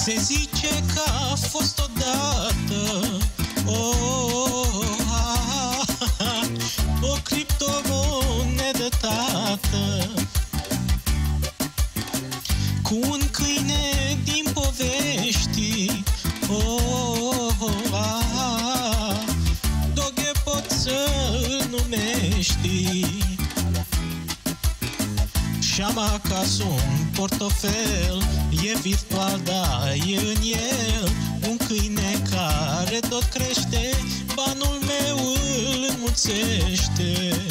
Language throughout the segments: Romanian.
Se zice că a fost odată o criptomonedă, tată, cu un câine din povești. Doghe poți să-l numești. Și-am acasă un portofel, e virtual, da, e în el un câine care tot crește, banul meu îl înmulțește.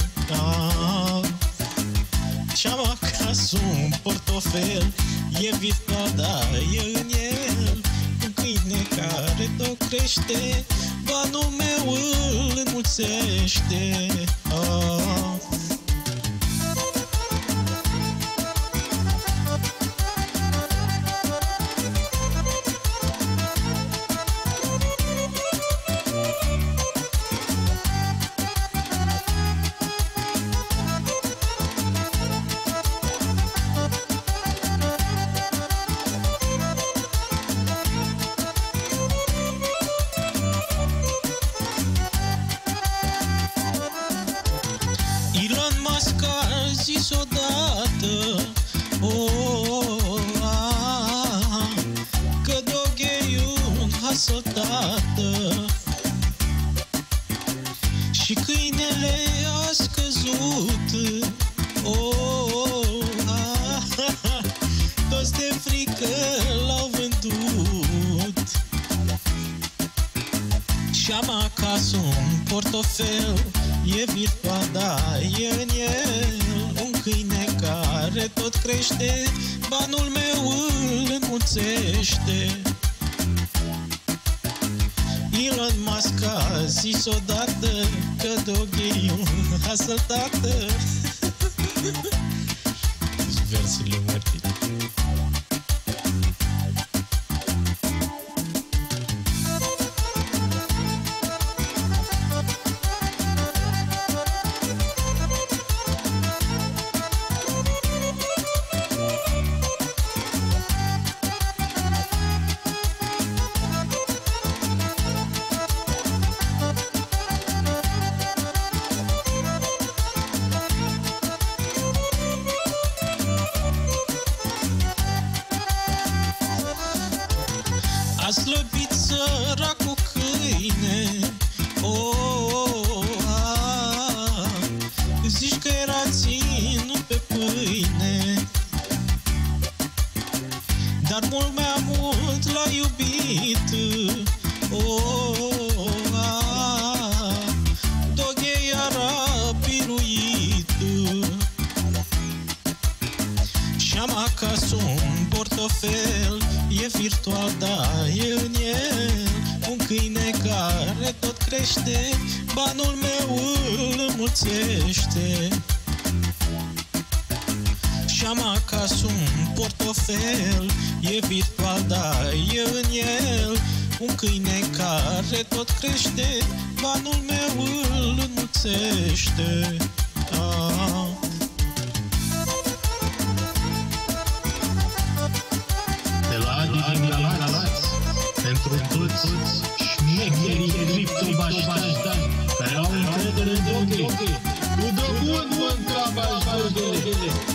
Și-am acasă un portofel, e virtual, da, e în el un câine care tot crește, banul meu îl înmulțește. Elon Musk a zis odată că Doghe-i un hustle, tată, și câinele a scăzut. Toți de frică l-au vândut. Și-am acasă un portofel, e virtual, da, e în el un câine care tot crește, banul meu îl înmulțește. Elon Musk a zis odată că Doghe-i un hustle, tată. Versurile mărtii. A slăbit săracul câine, zici că era ținut pe pâine, dar mult mai mult l-a iubit. Doghe i-a biruit. Și-am acasă un portofel, e virtual, da, e în el un câine care tot crește, banul meu îl înmulțește. Și-am acasă un portofel, e virtual, da, e în el un câine care tot crește, banul meu îl înmulțește. Pentru toți șmecherii criptobaștani care au încredere în Doghe. Cu de bun mă întreabă Doghe.